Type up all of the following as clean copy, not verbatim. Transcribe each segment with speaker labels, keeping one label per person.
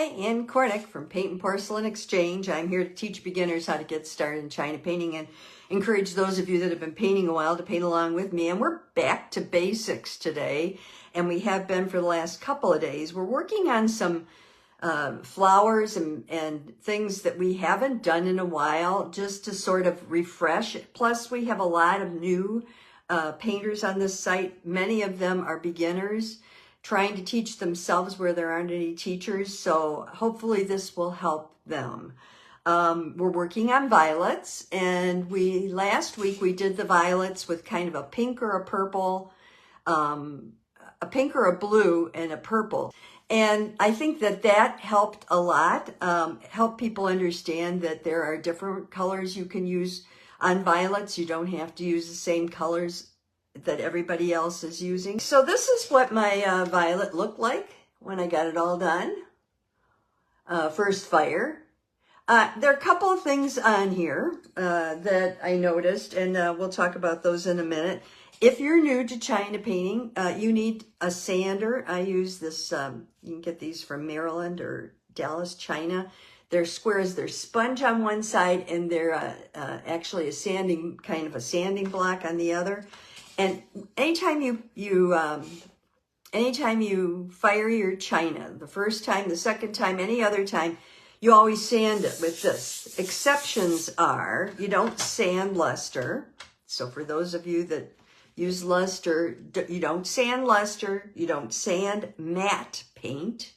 Speaker 1: Hi, Ann Cornick from Paint and Porcelain Exchange. I'm here to teach beginners how to get started in China painting and encourage those of you that have been painting a while to paint along with me. And we're back to basics today, and we have been for the last couple of days. We're working on some flowers and things that we haven't done in a while, just to sort of refresh. Plus, we have a lot of new painters on this site. Many of them are beginners trying to teach themselves where there aren't any teachers, so hopefully this will help them. We're working on violets, and last week we did the violets with kind of a pink or a purple, a pink or a blue and a purple. And I think that helped a lot, helped people understand that there are different colors you can use on violets. You don't have to use the same colors that everybody else is using. So this is what my violet looked like when I got it all done. First fire. There are a couple of things on here that I noticed, and we'll talk about those in a minute. If you're new to China painting, you need a sander. I use this, you can get these from Maryland or Dallas, China. They're squares, they're sponge on one side, and they're actually a sanding block on the other. And anytime you fire your china, the first time, the second time, any other time, you always sand it with this. Exceptions are, you don't sand luster. So for those of you that use luster, you don't sand luster, you don't sand matte paint,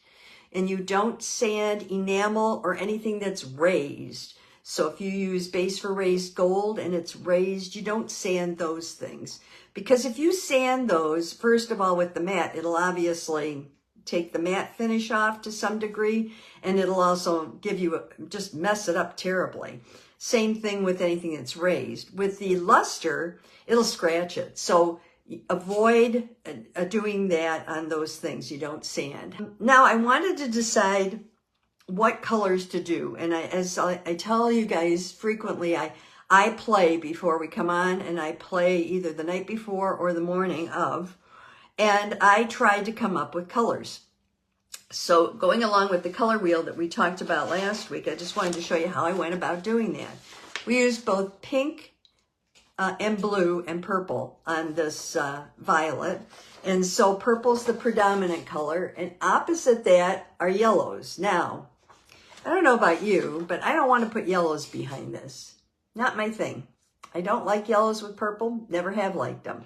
Speaker 1: and you don't sand enamel or anything that's raised. So if you use base for raised gold and it's raised, you don't sand those things. Because if you sand those, first of all, with the matte, it'll obviously take the matte finish off to some degree, and it'll also give you, just mess it up terribly. Same thing with anything that's raised. With the luster, it'll scratch it. So avoid doing that on those things. You don't sand. Now, I wanted to decide what colors to do. And as I tell you guys frequently, I play before we come on, and I play either the night before or the morning of, and I tried to come up with colors. So going along with the color wheel that we talked about last week, I just wanted to show you how I went about doing that. We used both pink and blue and purple on this violet. And so purple's the predominant color, and opposite that are yellows. Now, I don't know about you, but I don't want to put yellows behind this. Not my thing. I don't like yellows with purple, never have liked them.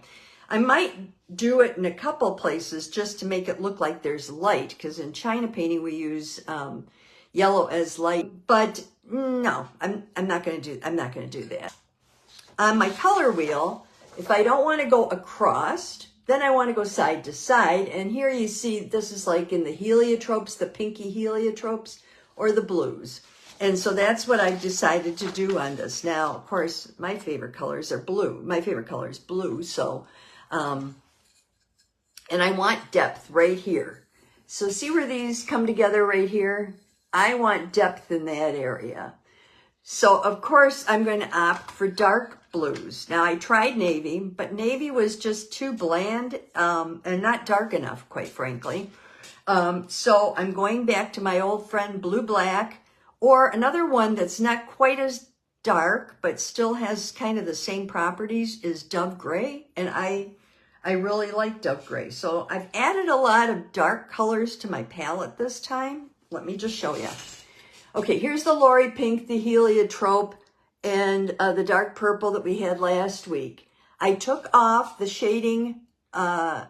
Speaker 1: I might do it in a couple places just to make it look like there's light, because in China painting we use yellow as light, but no, I'm not going to do that. On my color wheel, if I don't want to go across, then I want to go side to side, and here you see this is like in the heliotropes, the pinky heliotropes, or the blues. And so that's what I decided to do on this. Now, of course, my favorite colors are blue. My favorite color is blue. So, and I want depth right here. So see where these come together right here? I want depth in that area. So, of course, I'm going to opt for dark blues. Now, I tried navy, but navy was just too bland and not dark enough, quite frankly. So I'm going back to my old friend blue-black, or another one that's not quite as dark, but still has kind of the same properties, is Dove Gray. And I really like Dove Gray. So I've added a lot of dark colors to my palette this time. Let me just show you. Okay, here's the Lori Pink, the heliotrope, and the dark purple that we had last week. I took off the shading, the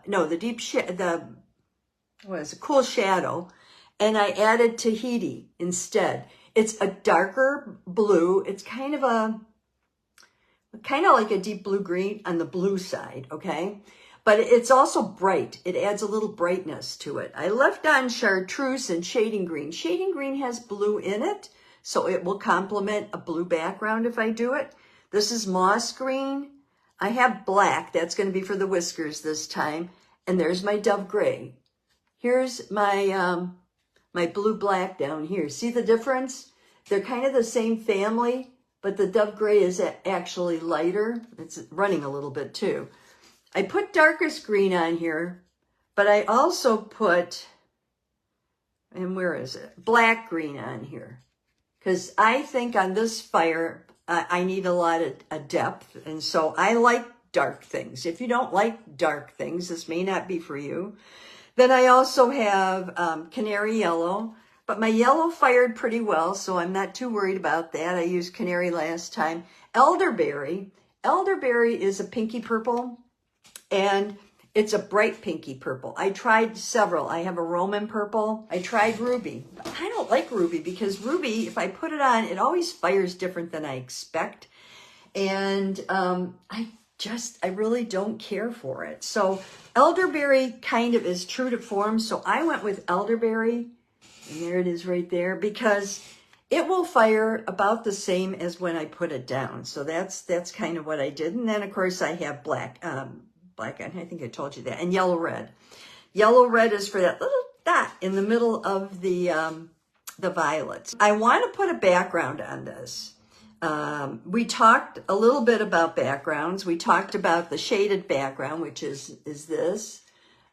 Speaker 1: cool shadow, and I added Tahiti instead. It's a darker blue. It's kind of like a deep blue green on the blue side, okay? But it's also bright. It adds a little brightness to it. I left on chartreuse and shading green. Shading green has blue in it, so it will complement a blue background if I do it. This is moss green. I have black. That's going to be for the whiskers this time. And there's my Dove Gray. Here's my my blue-black down here. See the difference? They're kind of the same family, but the Dove Gray is actually lighter. It's running a little bit too. I put darkest green on here, but I also put and where is it? Black green on here. Because I think on this fire, I need a lot of depth. And so I like dark things. If you don't like dark things, this may not be for you. Then I also have canary yellow. But my yellow fired pretty well, so I'm not too worried about that. I used canary last time. Elderberry. Elderberry is a pinky purple, and it's a bright pinky purple. I tried several. I have a Roman purple. I tried ruby. But I don't like ruby because ruby, if I put it on, it always fires different than I expect. And I really don't care for it. So elderberry kind of is true to form. So I went with elderberry. And there it is right there, because it will fire about the same as when I put it down. So that's kind of what I did. And then, of course, I have black, I think I told you that, and yellow red. Yellow red is for that little dot in the middle of the violets. I want to put a background on this. We talked a little bit about backgrounds. We talked about the shaded background, which is this.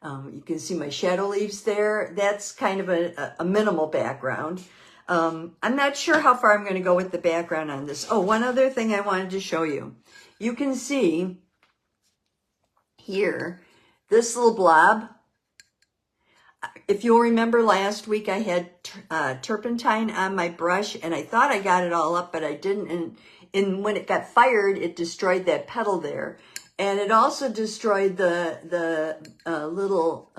Speaker 1: You can see my shadow leaves there. That's kind of a minimal background. I'm not sure how far I'm going to go with the background on this. Oh, one other thing I wanted to show you. You can see here, this little blob. If you'll remember last week, I had turpentine on my brush, and I thought I got it all up, but I didn't. And when it got fired, it destroyed that petal there. And it also destroyed the little,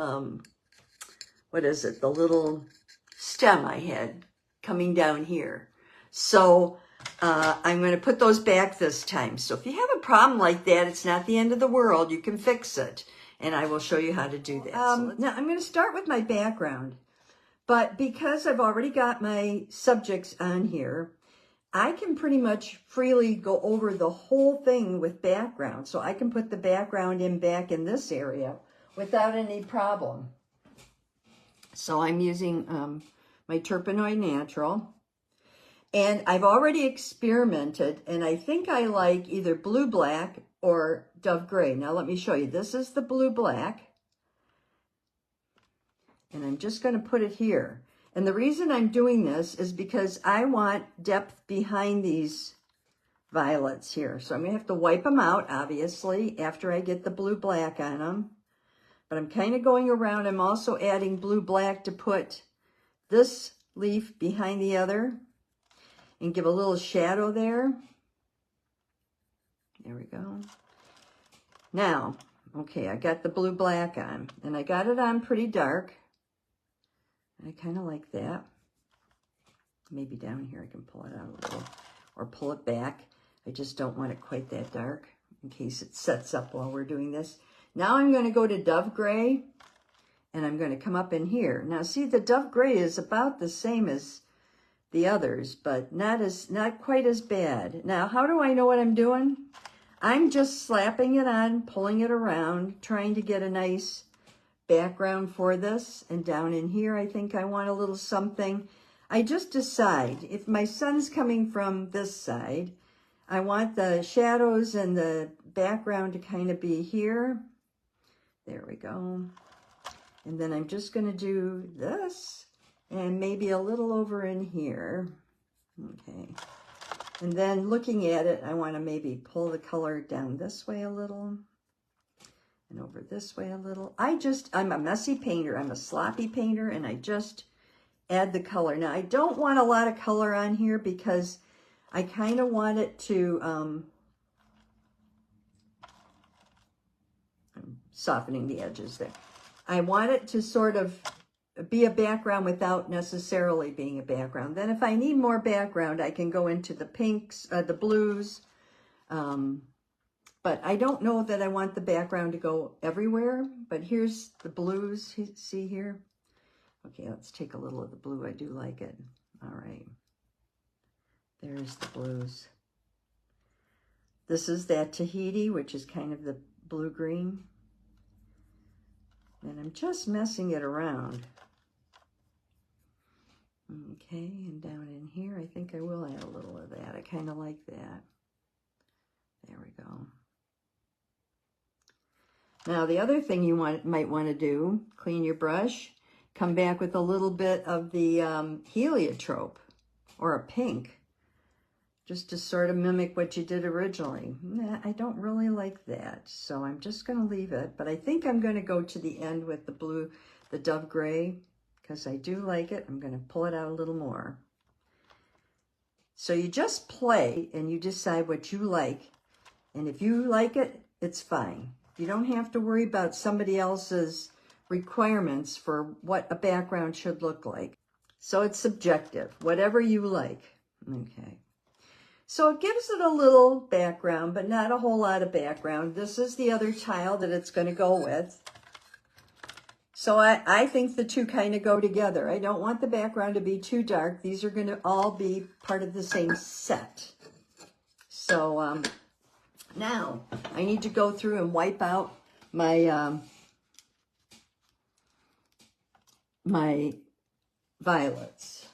Speaker 1: what is it? The little stem I had coming down here. So I'm going to put those back this time. So if you have a problem like that, it's not the end of the world. You can fix it. And I will show you how to do that. Now I'm going to start with my background. But because I've already got my subjects on here, I can pretty much freely go over the whole thing with background. So I can put the background in back in this area without any problem. So I'm using my Turpenoid Natural. And I've already experimented, and I think I like either blue-black or dove gray. Now let me show you. This is the blue-black. And I'm just going to put it here. And the reason I'm doing this is because I want depth behind these violets here. So I'm going to have to wipe them out, obviously, after I get the blue-black on them. But I'm kind of going around. I'm also adding blue-black to put this leaf behind the other and give a little shadow there. There we go. Now, okay, I got the blue-black on, and I got it on pretty dark. I kind of like that. Maybe down here I can pull it out a little or pull it back. I just don't want it quite that dark in case it sets up while we're doing this. Now I'm going to go to dove gray, and I'm going to come up in here. Now see, the dove gray is about the same as the others, but not quite as bad. Now, how do I know what I'm doing? I'm just slapping it on, pulling it around, trying to get a nice background for this. And down in here, I think I want a little something. I just decide if my sun's coming from this side, I want the shadows and the background to kind of be here. There we go. And then I'm just going to do this and maybe a little over in here. Okay. And then looking at it, I want to maybe pull the color down this way a little. And over this way a little. I'm a messy painter. I'm a sloppy painter, and I just add the color. Now, I don't want a lot of color on here because I kind of want it to, I'm softening the edges there. I want it to sort of be a background without necessarily being a background. Then if I need more background, I can go into the pinks, the blues, but I don't know that I want the background to go everywhere, but here's the blues, see here? Okay, let's take a little of the blue. I do like it. All right. There's the blues. This is that Tahiti, which is kind of the blue-green. And I'm just messing it around. Okay, and down in here, I think I will add a little of that. I kind of like that. There we go. Now, the other thing you might want to do, clean your brush, come back with a little bit of the heliotrope or a pink, just to sort of mimic what you did originally. Nah, I don't really like that, so I'm just going to leave it. But I think I'm going to go to the end with the blue, the dove gray, because I do like it. I'm going to pull it out a little more. So you just play and you decide what you like. And if you like it, it's fine. You don't have to worry about somebody else's requirements for what a background should look like. So it's subjective, whatever you like. Okay. So it gives it a little background, but not a whole lot of background. This is the other tile that it's going to go with. So I think the two kind of go together. I don't want the background to be too dark. These are going to all be part of the same set. So now I need to go through and wipe out my my violets.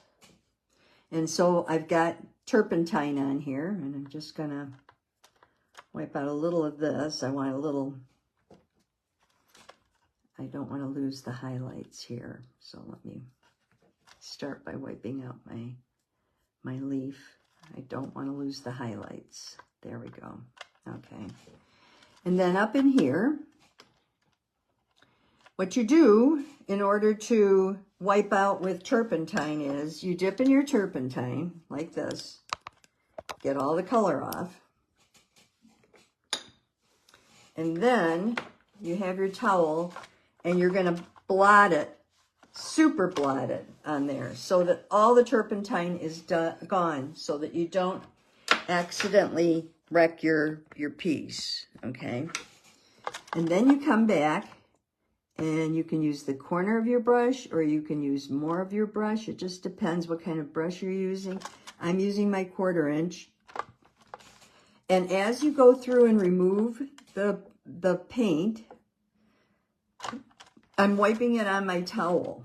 Speaker 1: And so I've got turpentine on here, and I'm just gonna wipe out a little of this. I want a little, I don't want to lose the highlights here. So let me start by wiping out my leaf. I don't want to lose the highlights. There we go. Okay. And then up in here, what you do in order to wipe out with turpentine is you dip in your turpentine like this, get all the color off, and then you have your towel and you're going to blot it, super blot it on there so that all the turpentine is gone, so that you don't accidentally wreck your piece, okay? And then you come back and you can use the corner of your brush or you can use more of your brush. It just depends what kind of brush you're using. I'm using my 1/4 inch. And as you go through and remove the paint, I'm wiping it on my towel.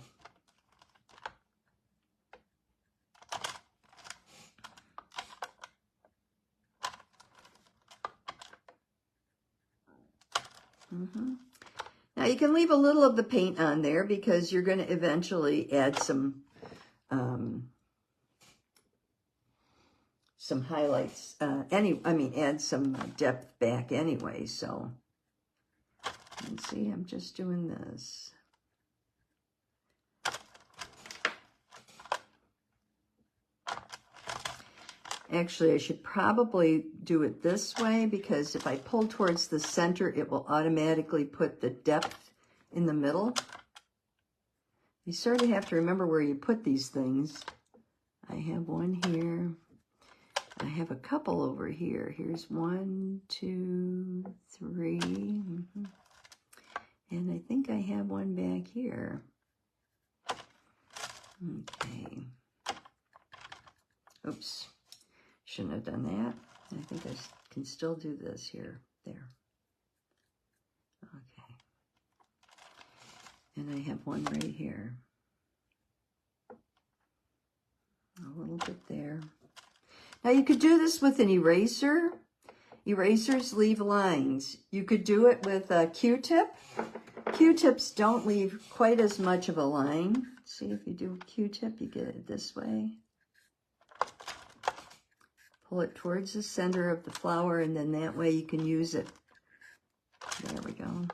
Speaker 1: Now you can leave a little of the paint on there because you're going to eventually add some highlights. Add some depth back anyway. So let's see, I'm just doing this. Actually, I should probably do it this way because if I pull towards the center, it will automatically put the depth in the middle. You sort of have to remember where you put these things. I have one here. I have a couple over here. Here's 1, 2, 3. And I think I have one back here. Okay. Oops. Shouldn't have done that. I think I can still do this here. There. Okay. And I have one right here. A little bit there. Now you could do this with an eraser. Erasers leave lines. You could do it with a Q-tip. Q-tips don't leave quite as much of a line. See, if you do a Q-tip, you get it this way. Pull it towards the center of the flower, and then that way you can use it. There we go.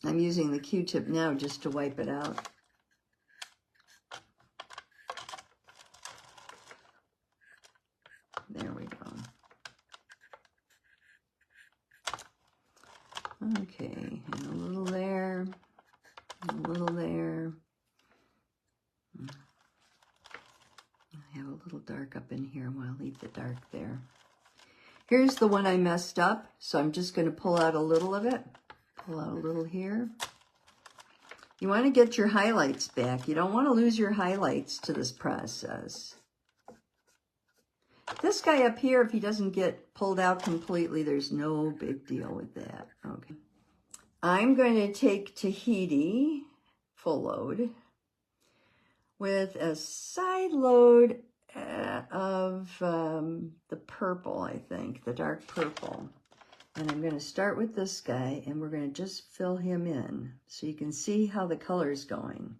Speaker 1: I'm using the Q-tip now just to wipe it out. There we go. Okay, and a little there, and a little there. I have a little dark up in here. I'll leave the dark there. Here's the one I messed up, so I'm just going to pull out a little of it. Pull out a little here. You want to get your highlights back. You don't want to lose your highlights to this process. This guy up here, if he doesn't get pulled out completely, there's no big deal with that. Okay. I'm going to take Tahiti, full load, with a side load of the purple, I think, the dark purple. And I'm going to start with this guy, and we're going to just fill him in so you can see how the color is going.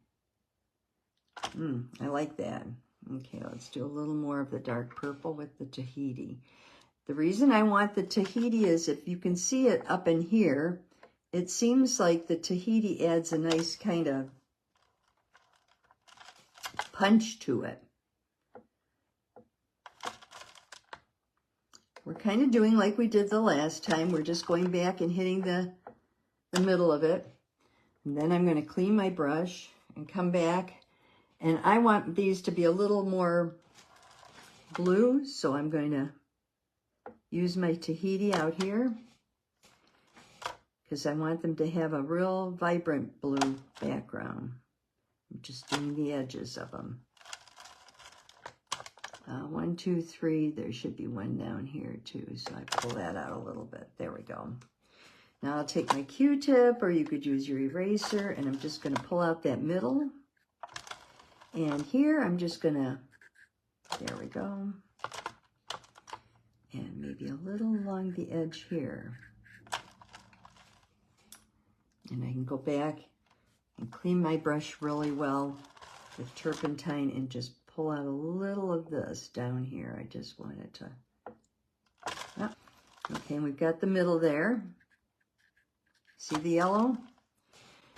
Speaker 1: I like that. Okay, let's do a little more of the dark purple with the Tahiti. The reason I want the Tahiti is if you can see it up in here, it seems like the Tahiti adds a nice kind of punch to it. We're kind of doing like we did the last time. We're just going back and hitting the middle of it. And then I'm going to clean my brush and come back. And I want these to be a little more blue, so I'm going to use my Tahiti out here because I want them to have a real vibrant blue background. I'm just doing the edges of them. 1, 2, 3, there should be one down here too, so I pull that out a little bit. There we go. Now I'll take my Q-tip, or you could use your eraser, and I'm just going to pull out that middle. And here I'm just going to, there we go. And maybe a little along the edge here. And I can go back and clean my brush really well with turpentine and just pull out a little of this down here. I just want it to, okay, and we've got the middle there. See the yellow?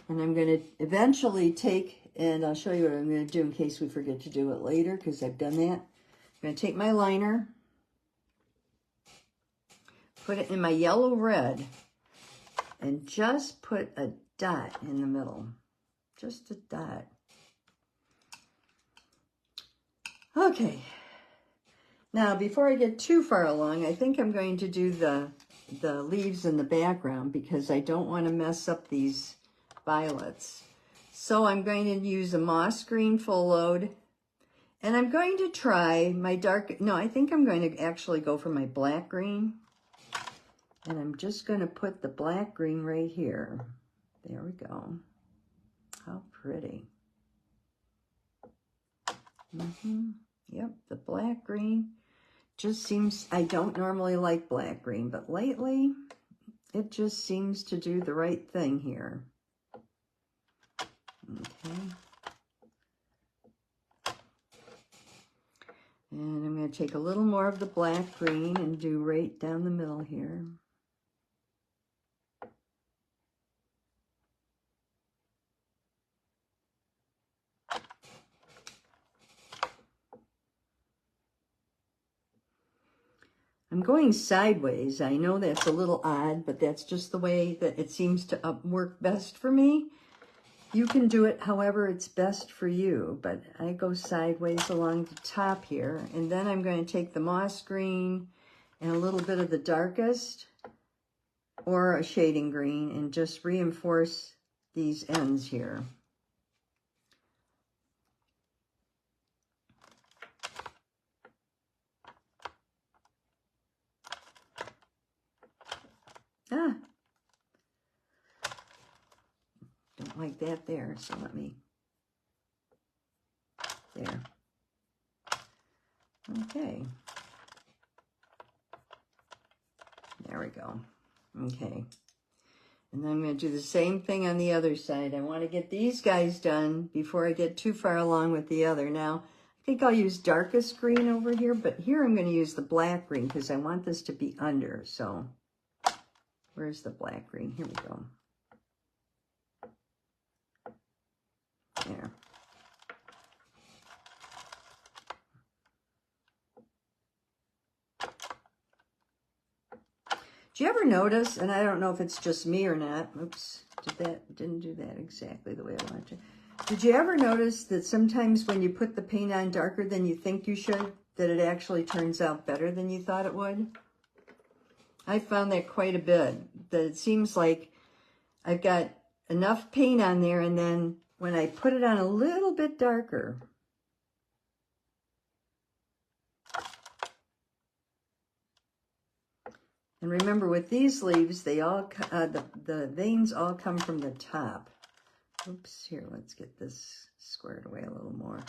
Speaker 1: And I'm going to eventually take, and I'll show you what I'm going to do in case we forget to do it later, because I've done that. I'm going to take my liner, put it in my yellow red, and just put a dot in the middle. Just a dot. Okay. Now, before I get too far along, I think I'm going to do the leaves in the background because I don't want to mess up these violets. So I'm going to use a moss green full load, and I'm going to try my dark, no, I think I'm going to actually go for my black green, and I'm just going to put the black green right here. There we go. How pretty. Yep, the black green just seems, I don't normally like black green, but lately it just seems to do the right thing here. Okay. And I'm going to take a little more of the black green and do right down the middle here. I'm going sideways. I know that's a little odd, but that's just the way that it seems to work best for me. You can do it however it's best for you, but I go sideways along the top here, and then I'm going to take the moss green and a little bit of the darkest or a shading green and just reinforce these ends here. Don't like that there, so let me, there. Okay. There we go. Okay. And then I'm going to do the same thing on the other side. I want to get these guys done before I get too far along with the other. Now, I think I'll use darkest green over here, but here I'm going to use the black green because I want this to be under. So, where's the black green? Here we go. There. Do you ever notice, and I don't know if it's just me or not, oops, didn't do that exactly the way I wanted to. Did you ever notice that sometimes when you put the paint on darker than you think you should, that it actually turns out better than you thought it would? I found that quite a bit, that it seems like I've got enough paint on there, and then when I put it on a little bit darker, and remember with these leaves, they all the veins all come from the top. Oops, here, let's get this squared away a little more.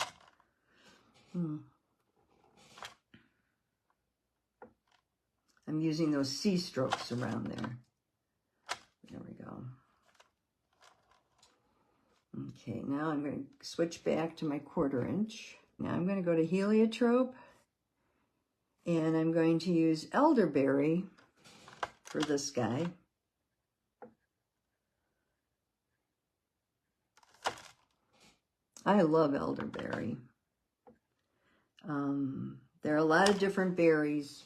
Speaker 1: I'm using those C strokes around there. There we go. Okay, now I'm going to switch back to my 1/4 inch. Now I'm going to go to heliotrope, and I'm going to use elderberry for this guy. I love elderberry. There are a lot of different berries,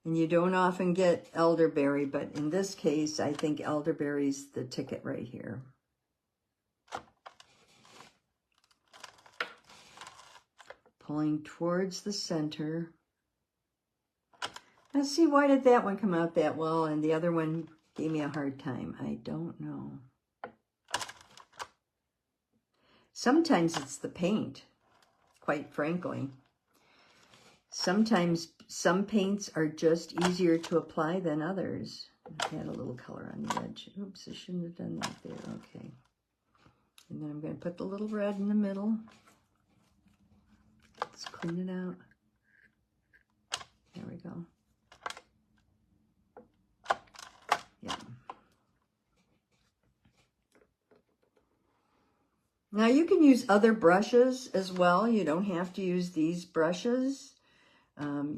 Speaker 1: and you don't often get elderberry, but in this case, I think elderberry's the ticket right here. Pulling towards the center. Let's see, why did that one come out that well and the other one gave me a hard time? I don't know. Sometimes it's the paint, quite frankly. Sometimes some paints are just easier to apply than others. Add a little color on the edge. Oops, I shouldn't have done that there. Okay. And then I'm going to put the little red in the middle. Let's clean it out. There we go. Yeah. Now you can use other brushes as well. You don't have to use these brushes.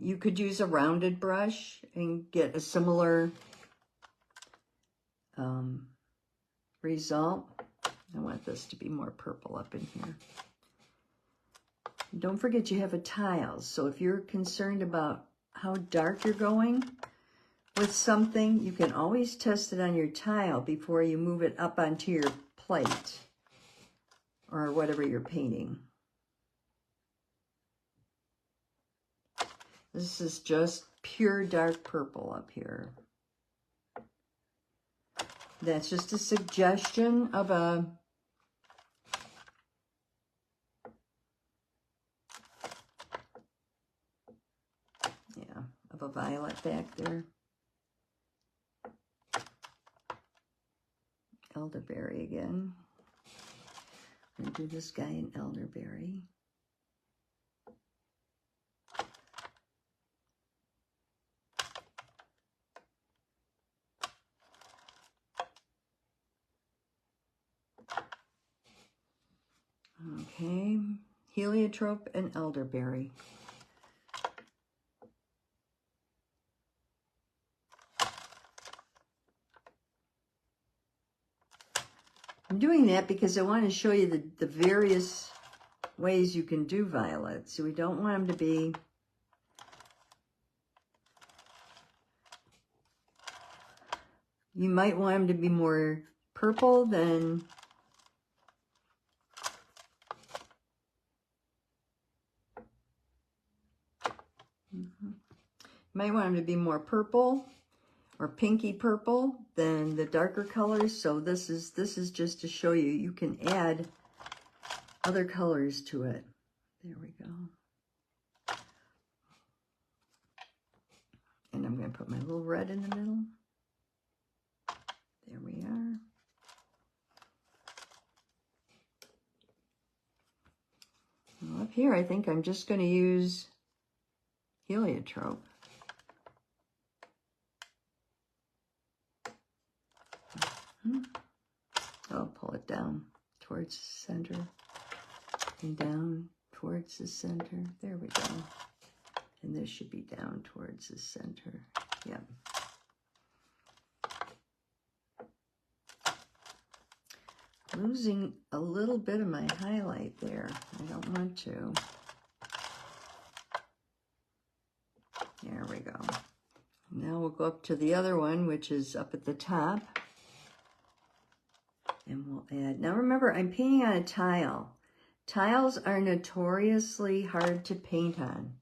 Speaker 1: You could use a rounded brush and get a similar result. I want this to be more purple up in here. Don't forget you have a tile, so if you're concerned about how dark you're going with something, you can always test it on your tile before you move it up onto your plate or whatever you're painting. This is just pure dark purple up here. That's just a suggestion of a violet back there. Elderberry again. I'm going to do this guy in elderberry. Okay, heliotrope and elderberry. I'm doing that because I want to show you the various ways you can do violets. So we don't want them to be you might want them to be more purple than might want them to be more purple or pinky purple than the darker colors. So this is just to show you, you can add other colors to it. There we go. And I'm going to put my little red in the middle. There we are. Well, up here, I think I'm just going to use heliotrope. I'll pull it down towards the center and down towards the center. There we go. And this should be down towards the center. Yep. Losing a little bit of my highlight there. I don't want to. There we go. Now we'll go up to the other one, which is up at the top. And we'll add, now remember, I'm painting on a tile. Tiles are notoriously hard to paint on.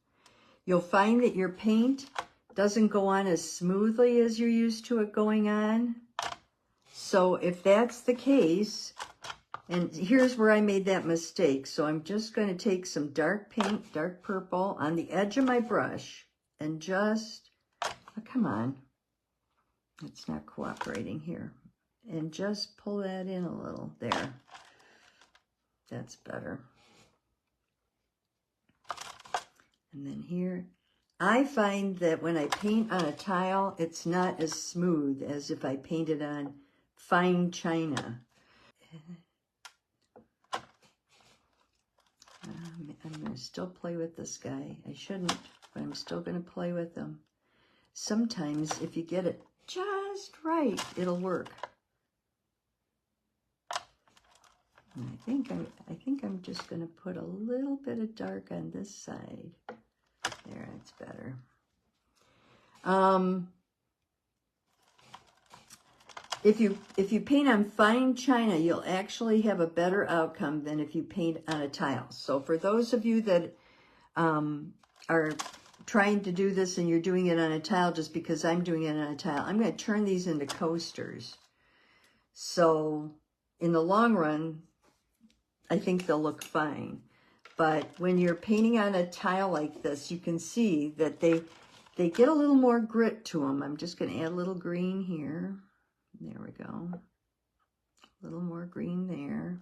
Speaker 1: You'll find that your paint doesn't go on as smoothly as you're used to it going on. So if that's the case, and here's where I made that mistake. So I'm just going to take some dark paint, dark purple, on the edge of my brush and just, oh, come on, it's not cooperating here. And just pull that in a little. There. That's better. And then here, I find that when I paint on a tile, it's not as smooth as if I painted on fine china. I'm going to still play with this guy. I shouldn't, but I'm still going to play with him. Sometimes if you get it just right, it'll work. And I think I'm just going to put a little bit of dark on this side. There, that's better. If you paint on fine china, you'll actually have a better outcome than if you paint on a tile. So for those of you that are trying to do this and you're doing it on a tile just because I'm doing it on a tile, I'm going to turn these into coasters. So in the long run, I think they'll look fine. But when you're painting on a tile like this, you can see that they get a little more grit to them. I'm just going to add a little green here. There we go. A little more green there.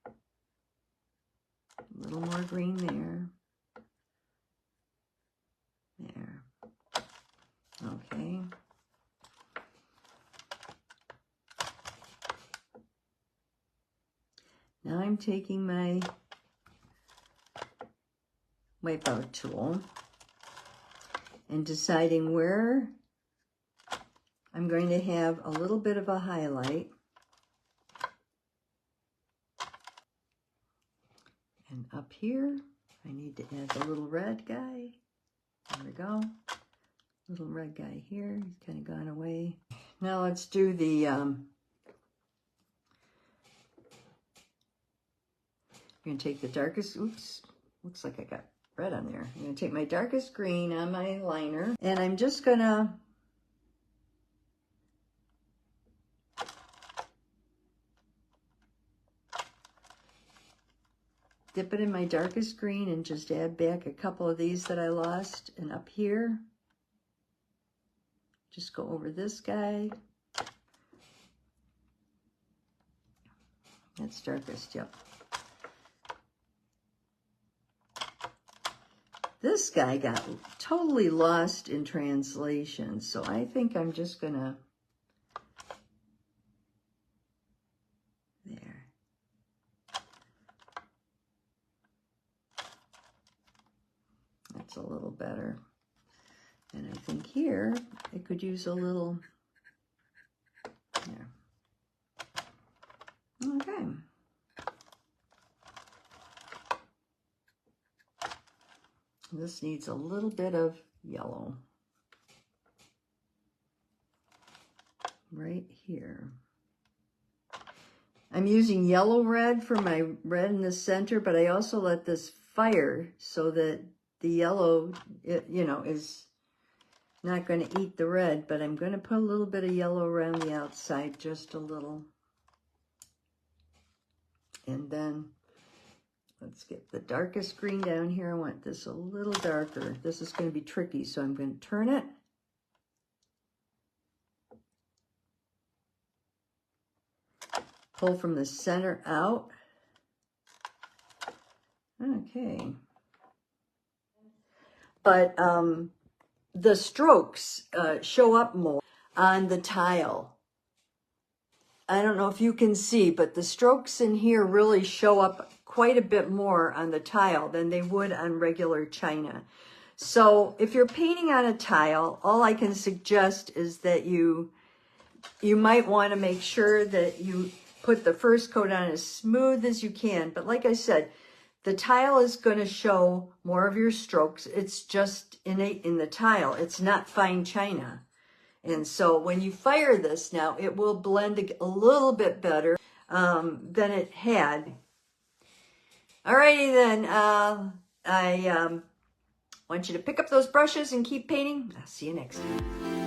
Speaker 1: A little more green there. There. Okay. Now I'm taking my wipeout tool and deciding where I'm going to have a little bit of a highlight. And up here, I need to add the little red guy. There we go. Little red guy here. He's kind of gone away. Now let's do the I'm going to take the darkest, oops, looks like I got red on there. I'm going to take my darkest green on my liner, and I'm just going to dip it in my darkest green and just add back a couple of these that I lost. And up here, just go over this guy. That's darkest, yep. This guy got totally lost in translation, so I think I'm just gonna, there. That's a little better. And I think here, I could use a little, there. Okay. This needs a little bit of yellow right here. I'm using yellow red for my red in the center, but I also let this fire so that the yellow, you know, is not going to eat the red, but I'm going to put a little bit of yellow around the outside, just a little. And then let's get the darkest green down here. I want this a little darker. This is going to be tricky, so I'm going to turn it. Pull from the center out. Okay. But the strokes show up more on the tile. I don't know if you can see, but the strokes in here really show up quite a bit more on the tile than they would on regular china. So if you're painting on a tile, all I can suggest is that you might want to make sure that you put the first coat on as smooth as you can. But like I said, the tile is going to show more of your strokes. It's just innate in the tile. It's not fine china. And so when you fire this now, it will blend a little bit better than it had. Alrighty then, I want you to pick up those brushes and keep painting. I'll see you next time.